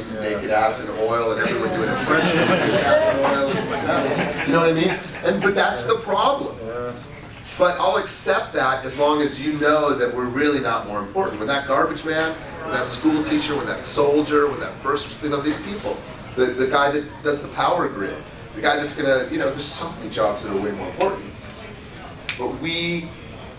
Kardashians, naked ass and oil, and everyone doing a French naked ass and oil. You know what I mean? But that's the problem. But I'll accept that as long as you know that we're really not more important. When that garbage man, when that school teacher, when that soldier, when that first, these people, the guy that does the power grid, the guy that's gonna, there's so many jobs that are way more important. But we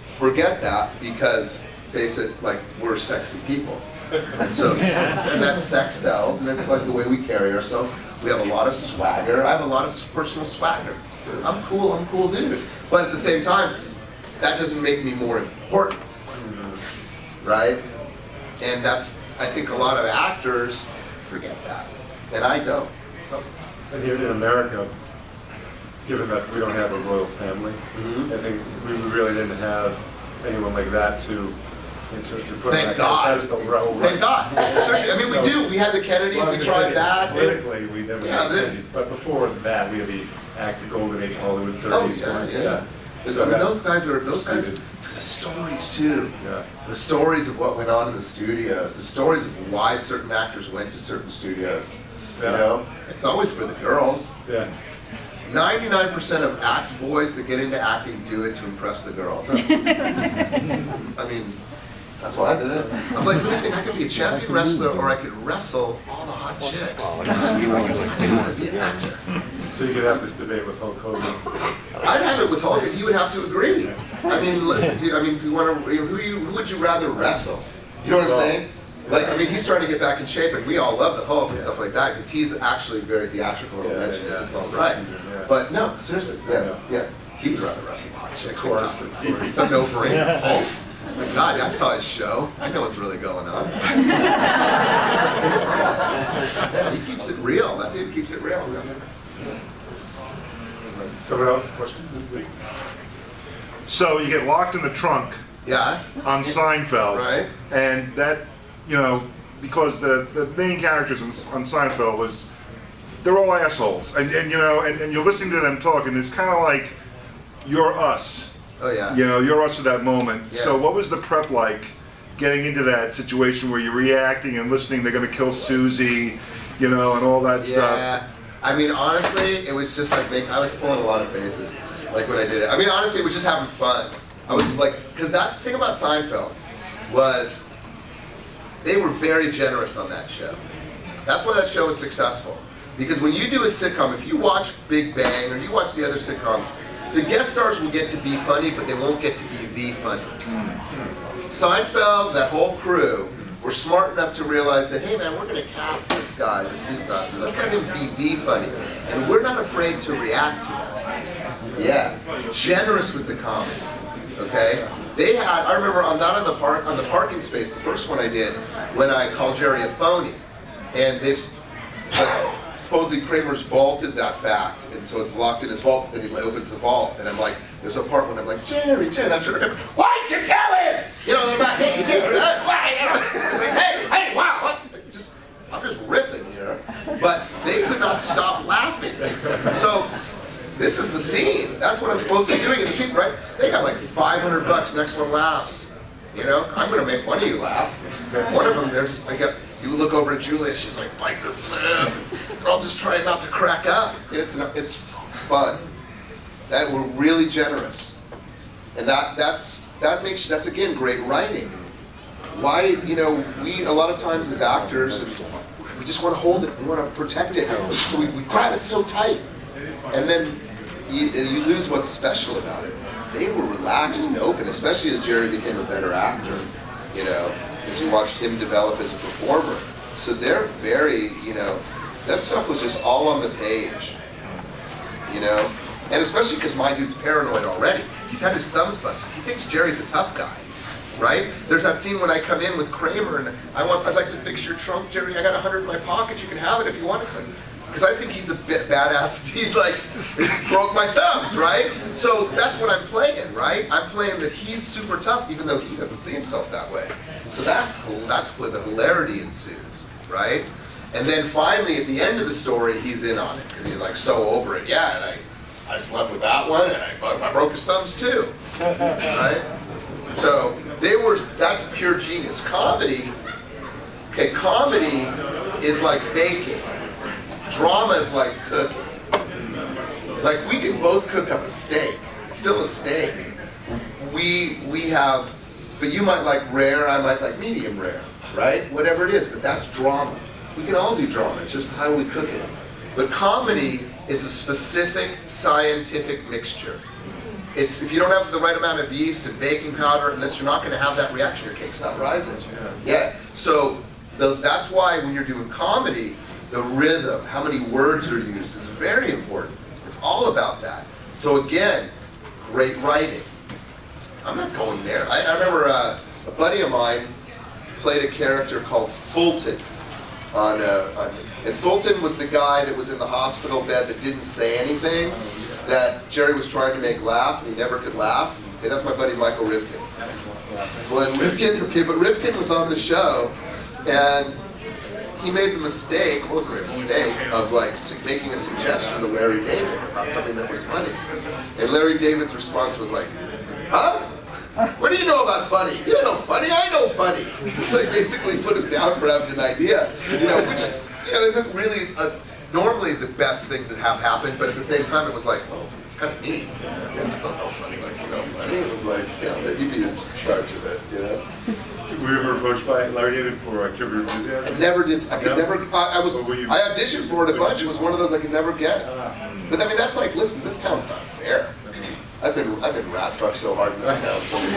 forget that because, face it, like, we're sexy people. And so, and that sex sells, and it's like the way we carry ourselves. We have a lot of swagger. I have a lot of personal swagger. I'm a cool dude. But at the same time, that doesn't make me more important, right? And that's, I think a lot of actors forget that, and I don't. And here in America, given that we don't have a royal family, I think we really didn't have anyone like that to put Thank God. Thank God. Especially, I mean, we do. We had the Kennedys. We tried that. Politically, we never had the Kennedys. But before that, we had the golden age of Hollywood, 30s. Oh, yeah. So, I mean, those guys are the stories too. Yeah. The stories of what went on in the studios. The stories of why certain actors went to certain studios. Yeah. It's always for the girls. Yeah. 99% of boys that get into acting do it to impress the girls. I mean, that's why I did it. I'm like, let me think, I could be a champion wrestler or I could wrestle all the hot chicks. I want to be an actor. So you could have this debate with Hulk Hogan. I'd have it with Hulk, and he would have to agree. I mean, listen, dude, I mean, if you want to, who would you rather wrestle? You know what I'm saying? Like, I mean, he's trying to get back in shape, and we all love the Hulk and stuff like that, because he's actually very theatrical and legend in his own right. But no, seriously, yeah. He would rather wrestle hot chicks. Of course. It's a no-brainer. Oh my God, I saw his show. I know what's really going on. Yeah, he keeps it real. That dude keeps it real. Someone else? Question? So you get locked in the trunk on Seinfeld. Right. And that, because the main characters on Seinfeld was, they're all assholes. And you're listening to them talk, and it's kind of like, you're us. Oh yeah. You're us at that moment. Yeah. So what was the prep like, getting into that situation where you're reacting and listening, they're going to kill Susie, and all that stuff? Yeah. I mean, honestly, it was just like, I was pulling a lot of faces, like when I did it. I mean, honestly, it was just having fun. I was like, because that thing about Seinfeld was, they were very generous on that show. That's why that show was successful. Because when you do a sitcom, if you watch Big Bang or you watch the other sitcoms, the guest stars will get to be funny, but they won't get to be the funny. Seinfeld, that whole crew, were smart enough to realize that, hey man, we're going to cast this guy, the suit guy, so let's let him be the funny. And we're not afraid to react to that. Yeah, generous with the comedy, okay? They had, I remember I'm not on the parking space, the first one I did, when I called Jerry a phony. And they've, supposedly Kramer's vaulted that fact, and so it's locked in his vault, but then he opens the vault, and I'm like, there's a part when I'm like, Jerry, I'm sure, why'd you tell him? They're like, hey, Jerry, hey, wow, what? I'm just riffing here. But they could not stop laughing. So, this is the scene. That's what I'm supposed to be doing in the scene, right? They got like $500, next one laughs. I'm gonna make one of you laugh. One of them, you look over at Julia, she's like, bite her lip. We're all just trying not to crack up. It's fun. That we're really generous. And that's again great writing. Why, we a lot of times as actors, we just want to hold it, we want to protect it, so we grab it so tight. And then you lose what's special about it. They were relaxed and open, especially as Jerry became a better actor, as you watched him develop as a performer. So they're very, that stuff was just all on the page, And especially because my dude's paranoid already. He's had his thumbs busted. He thinks Jerry's a tough guy, right? There's that scene when I come in with Kramer and I'd like to fix your trunk, Jerry. I got 100 in my pocket. You can have it if you want it. Because I think he's a bit badass. He's like, broke my thumbs, right? So that's what I'm playing, right? I'm playing that he's super tough, even though he doesn't see himself that way. So that's where the hilarity ensues, right? And then finally, at the end of the story, he's in on it because he's like so over it. Yeah, and I slept with that one, and I broke his thumbs too, right? So that's pure genius. Comedy is like baking. Drama is like cooking. Like we can both cook up a steak. It's still a steak. We have, but you might like rare, I might like medium rare, right? Whatever it is, but that's drama. We can all do drama, it's just how we cook it. But comedy is a specific scientific mixture. It's, if you don't have the right amount of yeast and baking powder, unless you're not going to have that reaction, your cake's not rising. Yeah. So that's why when you're doing comedy, the rhythm, how many words are used is very important. It's all about that. So again, great writing. I'm not going there. I remember a buddy of mine played a character called Fulton and Fulton was the guy that was in the hospital bed that didn't say anything, that Jerry was trying to make laugh, and he never could laugh. Okay, that's my buddy Michael Rivkin. Well, and Rivkin was on the show, and he made the mistake, it wasn't a mistake, of like making a suggestion to Larry David about something that was funny. And Larry David's response was like, huh? What do you know about funny? You don't know funny, I know funny. Like basically put him down for having an idea, which isn't really normally the best thing to have happen, but at the same time it was like, well, it's kind of neat. You don't know funny like you know funny. It was like, that you'd be in charge of it, Were you ever approached by Larry David for Curb Your Enthusiasm? I never did. I could never. I auditioned for it a bunch. It was one of those I could never get. But I mean, that's like, listen, this town's not fair. I've been rat fucked so hard in this town. So many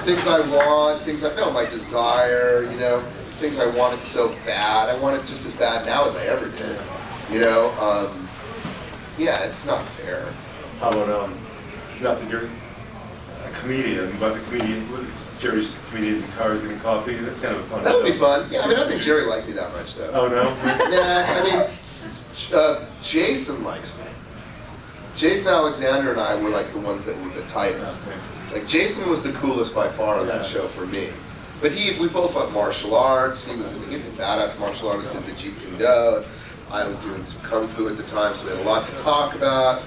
things I want, things I know, my desire, things I wanted so bad. I want it just as bad now as I ever did. Yeah, it's not fair. How about not that you're a comedian, but the comedian, Jerry's Comedians and Cars Getting Coffee. That's kind of a fun. That would be fun. Yeah, I mean, I don't think Jerry liked me that much though. Oh no. Nah, I mean, Jason likes me. Jason Alexander and I were like the ones that were the tightest. Like Jason was the coolest by far on that show for me. But we both loved martial arts. He was a badass martial artist, did the Jeet Kune Do. I was doing some kung fu at the time, so we had a lot to talk about.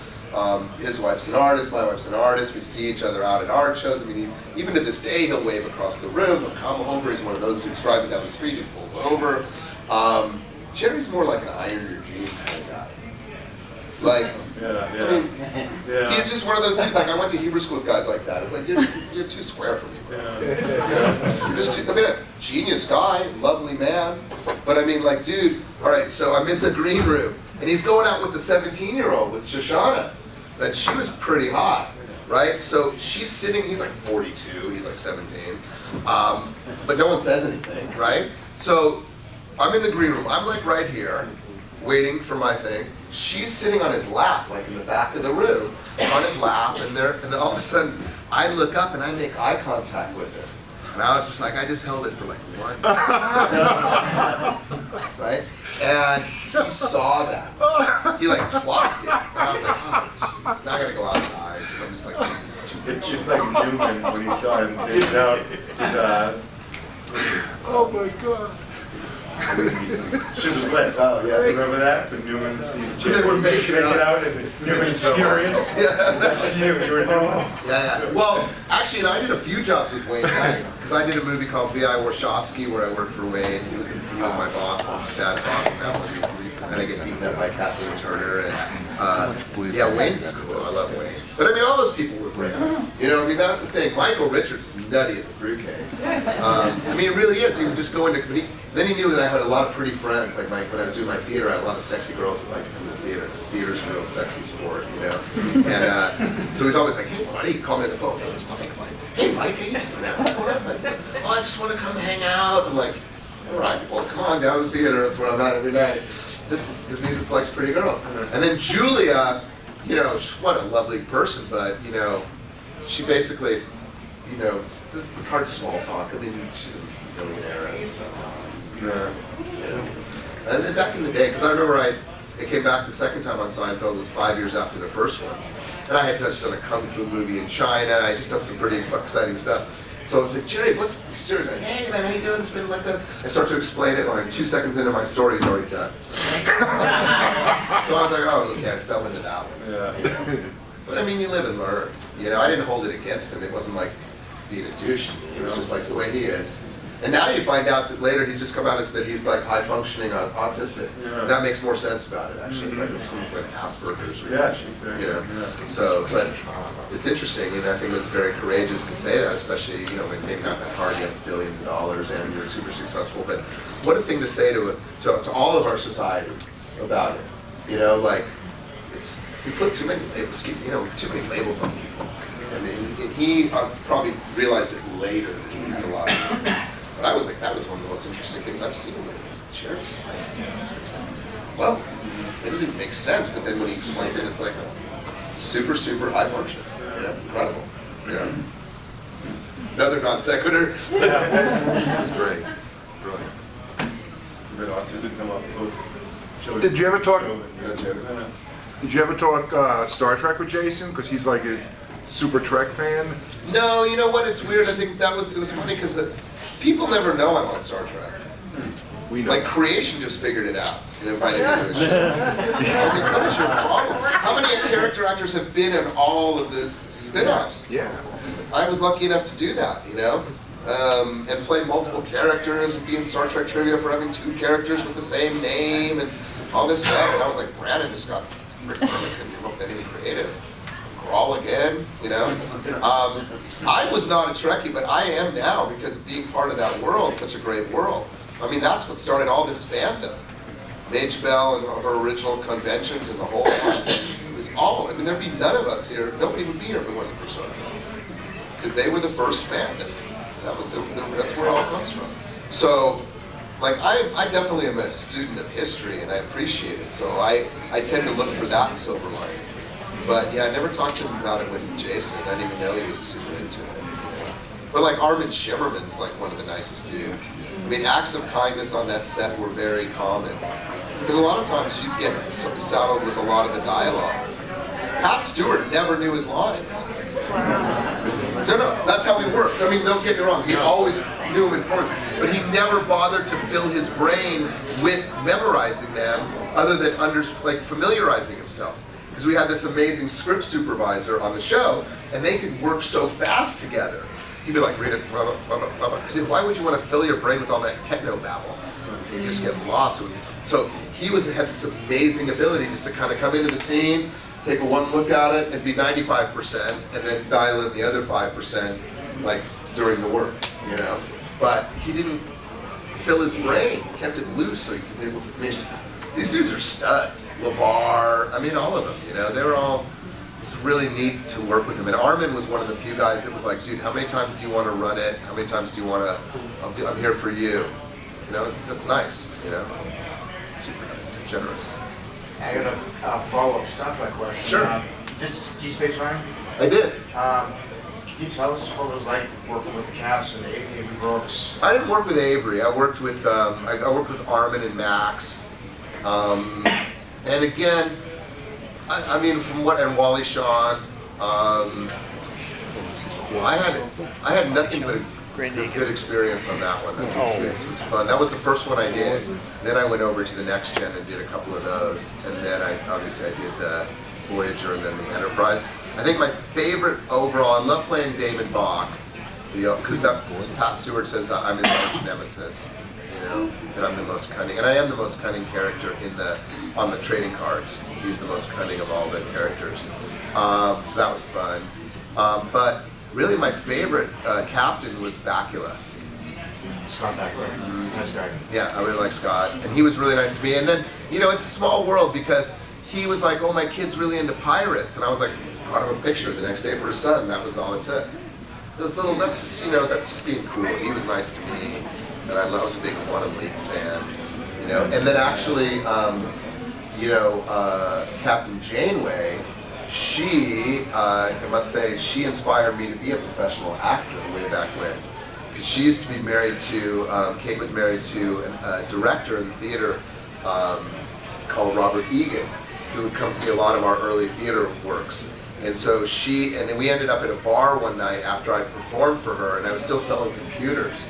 His wife's an artist, my wife's an artist. We see each other out at art shows. I mean, even to this day, he'll wave across the room. He'll come over. He's one of those dudes driving down the street and pulls over. Jerry's more like an iron your jeans kind of guy. Like, I mean, he's just one of those dudes. Like, I went to Hebrew school with guys like that. It's like, you're too square for me, bro. You're just too, a genius guy, lovely man. But I mean, like, dude, all right, so I'm in the green room, and he's going out with the 17-year-old, with Shoshana. That she was pretty hot, right? So she's sitting, he's like 42, he's like 17. But no one says anything, right? So I'm in the green room, I'm like right here, waiting for my thing. She's sitting on his lap, like in the back of the room, on his lap, and then all of a sudden, I look up and I make eye contact with her. And I was just like, I just held it for like 1 second. Right? And he saw that. He like clocked it. And I was like, oh, jeez, now I gotta go outside. Because I'm just like, it's too much. It's like Newman when he saw him out. Oh my God. Schindler's List. Oh, yeah. Remember that? The Newman sees They were making it out and Newman's furious. Yeah. That's you. You were Newman. Yeah. Well, actually, and I did a few jobs with Wayne. Because I did a movie called V.I. Warshawski where I worked for Wayne. He was my boss, sad boss in that movie. And I get beaten up by Kathleen Turner. And yeah, Wayne's cool. I love Wayne. But I mean, all those people were great. I mean, that's the thing. Michael Richards is nutty as a fruitcake. I mean, it really is. He would just go into. Then he knew that I had a lot of pretty friends. Like when I was doing my theater, I had a lot of sexy girls that liked to come to the theater. Because theater's a real sexy sport, And so he's always like, hey, buddy, call me on the phone. Hey, Mike, how you doing now? What's going on? Like, oh, I just want to come hang out. I'm like, all right, well, come on down to the theater. That's where I'm at every night. Just because he just likes pretty girls. And then Julia, what a lovely person, but, she basically, it's hard to small talk. I mean, she's a millionaire. And then back in the day, because I remember I came back the second time on Seinfeld, it was 5 years after the first one. And I had just done a kung fu movie in China. I just done some pretty exciting stuff. So I was like, Jerry, what's Jerry's like, hey man, how you doing? It's been like that. I start to explain it, and like 2 seconds into my story, he's already done. So I was like, oh, okay, I fell into that one. Yeah. But I mean, you live and learn. I didn't hold it against him. It wasn't like being a douche. It was just like the way he is. And now you find out that later he's just come out as that he's like high functioning autistic. Yeah. That makes more sense about it actually. Like it's like Asperger's or Yeah, she's there. you know. Yeah. So, but it's interesting, and I think it was very courageous to say that, especially, you know, when maybe not that hard, you have billions of dollars and you're super successful, but what a thing to say to all of our society about it. You know, like, we put too many labels, you know, too many labels on people. And he probably realized it later that he used a lot of it. But I was like, that was one of the most interesting things I've seen with Jerry's. Well, it doesn't even make sense, but then when he explained it, it's like super, super high function. You know, incredible. You know, another non sequitur. That's great. Brilliant. Good autism come up both. Did you ever talk? Yeah. Did you ever talk Star Trek with Jason? Because he's like a super Trek fan. No, you know what? It's weird. I think it was funny because people never know I'm on Star Trek. We know. Like creation just figured it out and invited me to the show. I was like, what is your problem? How many character actors have been in all of the spin-offs? Yeah. I was lucky enough to do that, you know, and play multiple characters and be in Star Trek trivia for having 2 characters with the same name and all this stuff. And I was like, Brandon just got Rick Berman couldn't come up with anything creative. Crawl again, you know. I was not a Trekkie, but I am now because being part of that world, such a great world. I mean, that's what started all this fandom. Mage Bell and her original conventions and the whole concept. It was all, I mean, there'd be none of us here, nobody would be here if it wasn't for Star Trek. Because they were the first fandom. That was that's where it all comes from. So, like, I definitely am a student of history and I appreciate it. So I tend to look for that silver lining. But yeah, I never talked to him about it with Jason. I didn't even know he was super into it. You know? But like Armin Shimmerman's like one of the nicest dudes. I mean, acts of kindness on that set were very common. Because a lot of times you get saddled with a lot of the dialogue. Pat Stewart never knew his lines. No, that's how he worked. I mean, don't get me wrong. He always knew them in forms, but he never bothered to fill his brain with memorizing them, other than familiarizing himself. Because we had this amazing script supervisor on the show, and they could work so fast together. He'd be like, read it, blah, blah, blah, blah, blah. Because why would you want to fill your brain with all that techno babble? You just get lost. So he had this amazing ability just to kind of come into the scene, take a one look at it, and be 95%, and then dial in the other 5%, like during the work, you know. But he didn't fill his brain; he kept it loose, so he was able to. I mean, these dudes are studs. LeVar, I mean, all of them. You know, they were all. It was really neat to work with him. And Armin was one of the few guys that was like, dude, how many times do you want to run it? How many times do you want to? I'm here for you. You know, that's nice. You know, super nice, generous. I got a follow-up Star Trek question. Sure. Did D-Space Ryan? I did. Can you tell us what it was like working with the cast and Avery Brooks? I didn't work with Avery. I worked with I worked with Armin and Max. And again, I mean, and Wally Shawn. I had nothing but a good experience on that one. It was fun. That was the first one I did. Then I went over to the Next Gen and did a couple of those, and then I did the Voyager and then the Enterprise. I think my favorite overall, I love playing Damon Bach, because Pat Stewart says that I'm his arch nemesis. You know, that I'm the most cunning, and I am the most cunning character on the trading cards. He's the most cunning of all the characters. So that was fun. But really, my favorite captain was Bakula. Scott Bakula. Nice guy. Yeah, I really like Scott, and he was really nice to me. And then, you know, it's a small world because he was like, "Oh, my kid's really into pirates," and I was like, brought him a picture the next day for his son. That was all it took. That's just being cool. He was nice to me. And I was a big Quantum League fan, you know. And then actually, Captain Janeway, I must say, she inspired me to be a professional actor way back when. Because she used to be married to, Kate was married to a director in the theater called Robert Egan, who would come see a lot of our early theater works. And so and we ended up at a bar one night after I performed for her, and I was still selling computers.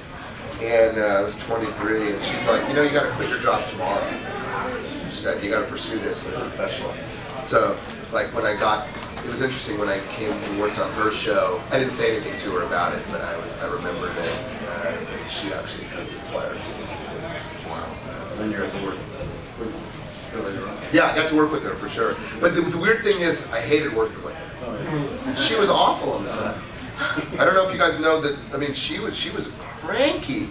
And I was 23, and she's like, you know, you got to quit your job tomorrow. She said, you got to pursue this as a professional. So, like, it was interesting when I came and worked on her show. I didn't say anything to her about it, but I remembered it. she actually kind of inspired me into the business. And then you got to work with her later on. Yeah, I got to work with her for sure. But the weird thing is, I hated working with her. Oh, yeah. She was awful on the set. I don't know if you guys know that. I mean, she was cranky.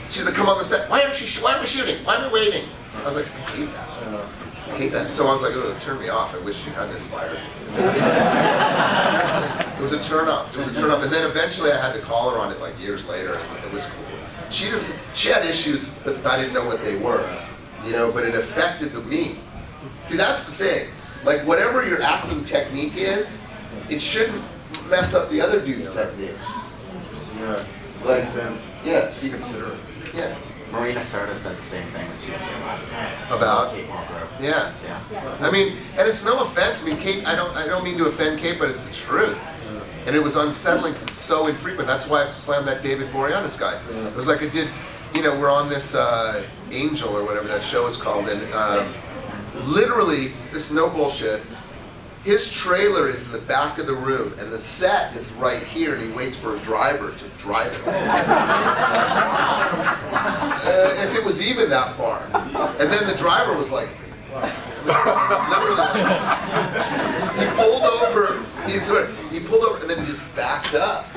She's like, come on the set. Why aren't we shooting? Why am I waiting? I was like, I hate that. I hate that. So I was like, oh, it turned me off. I wish she hadn't inspired me. Seriously, it was a turn off. It was a turn off. And then eventually I had to call her on it like years later, and it was cool. She had issues, but I didn't know what they were, you know. But it affected me. See, that's the thing. Like whatever your acting technique is, it shouldn't mess up the other dude's techniques. Yeah, Like, makes sense. Yeah, Just just consider it. yeah. Marina Sarda said the same thing that she was here last night. About Kate Mulgrew. yeah. Yeah. I mean, and it's no offense. I mean, Kate, I don't mean to offend Kate, but it's the truth. And it was unsettling because it's so infrequent. That's why I slammed that David Boreanaz guy. It was like I did, you know, we're on this Angel or whatever that show is called, and literally, this is no bullshit. His trailer is in the back of the room, and the set is right here, and he waits for a driver to drive it. If it was even that far. And then the driver was like, literally like, he pulled over, he pulled over, and then he just backed up.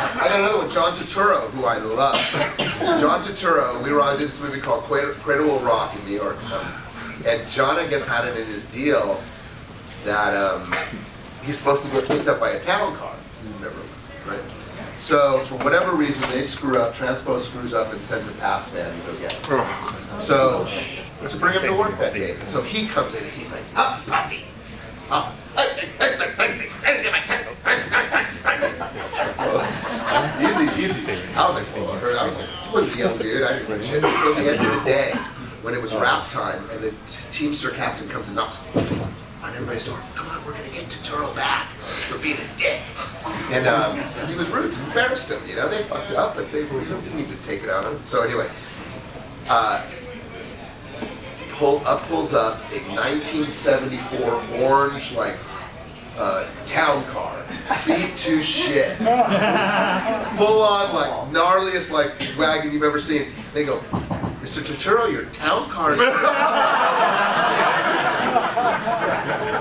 I got another one, John Turturro, who I love. John Turturro, I did this movie called Cradle Will Rock in New York. And John, I guess, had it in his deal that he's supposed to get picked up by a town car, whatever it was, right? So, for whatever reason, they screw up, Transpo screws up and sends a pass man to go get him. So, to bring him to work that day. So he comes in and he's like, up, Puffy, up. Easy. I was like, he was a young dude, I didn't give a shit until the end of the day. When it was wrap time, and the Teamster captain comes and knocks on everybody's door. Come on, we're gonna get Turturro back for being a dick. And because he was rude, it embarrassed him. You know, they fucked up, but they didn't need to take it out on him. So anyway, pulls up a 1974 orange town car, beat to shit, full on like gnarliest like wagon you've ever seen. They go, Mr. Turturro, your town car is...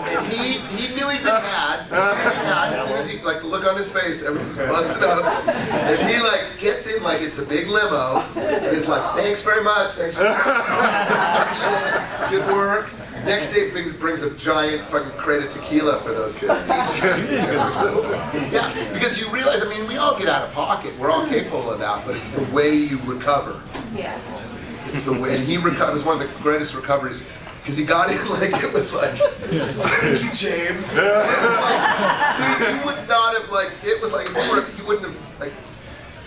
And he knew he'd been had. As soon as he, like, the look on his face, everything's busted up. And he, like, gets in like it's a big limo. And he's like, thanks very much. Thanks for good work. Next day, brings a giant fucking crate of tequila for those kids. Yeah, because you realize, I mean, we all get out of pocket. We're all capable of that, but it's the way you recover. Yeah. It's the way, and he was one of the greatest recoveries, because he got in like, it was like, thank you, James. It was like, dude, you would not have, like, it was like, he wouldn't have, like,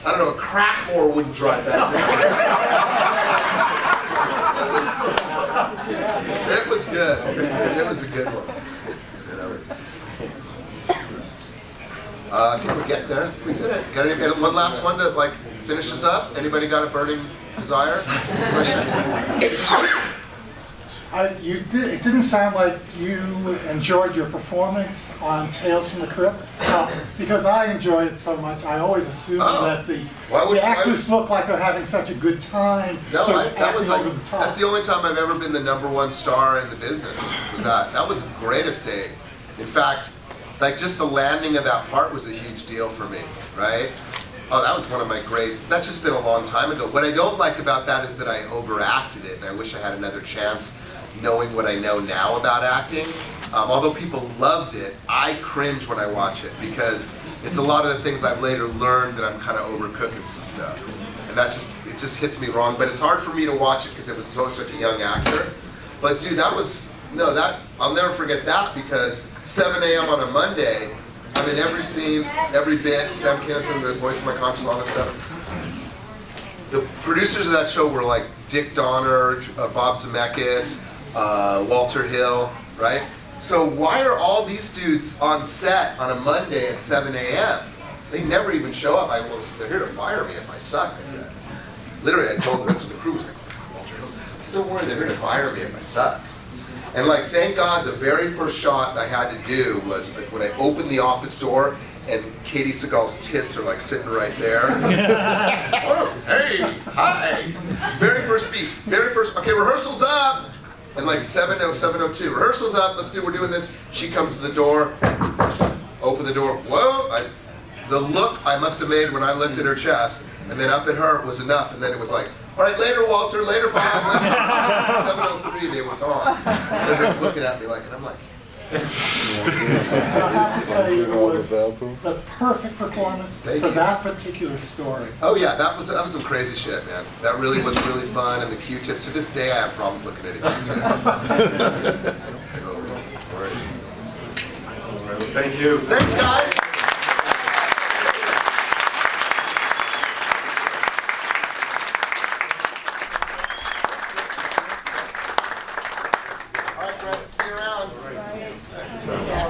I don't know, a crack whore wouldn't drive that. It was good. It was a good one. I think we're getting there. I think we did it. Got any, one last one to like finish this up? Anybody got a burning desire? It didn't sound like you enjoyed your performance on Tales from the Crypt, because I enjoyed it so much. I always assumed that the actors look like they're having such a good time. No, that was like, over the top. that's the only time I've ever been the #1 star in the business. Was that? That was the greatest day. In fact, like just the landing of that part was a huge deal for me, right? Oh, that was one of my great, that's just been a long time ago. What I don't like about that is that I overacted it, and I wish I had another chance knowing what I know now about acting. Although people loved it, I cringe when I watch it because it's a lot of the things I've later learned that I'm kind of overcooking some stuff. And that just, it just hits me wrong. But it's hard for me to watch it because it was such a young actor. But dude, that was, no, that, I'll never forget that because 7 a.m. on a Monday, I'm in every scene, every bit, Sam Kinison, the voice of my conscience, all that stuff. The producers of that show were like Dick Donner, Bob Zemeckis, Walter Hill, right? So why are all these dudes on set on a Monday at 7 a.m.? They never even show up. They're here to fire me if I suck, I said. Literally, I told them, that's what the crew was like, Walter Hill, I said, don't worry, they're here to fire me if I suck. And like, thank God, the very first shot I had to do was like when I opened the office door and Katie Seagal's tits are like sitting right there. Oh, hey, hi. Very first beat, okay, rehearsal's up. And like 7:02, rehearsal's up, we're doing this. She comes to the door, open the door, whoa. The look I must have made when I looked at her chest, and then up at her was enough, and then it was like, all right, later Walter, later Bob, later Bob. 7:03, they were gone. And everyone's looking at me like, and I'm like, I have to tell you, it was the perfect performance Thank for you. that particular story. oh yeah, that was some crazy shit, man. That really was really fun, and the Q-tips, to this day I have problems looking at a Q-tip. Thank you. Thanks guys.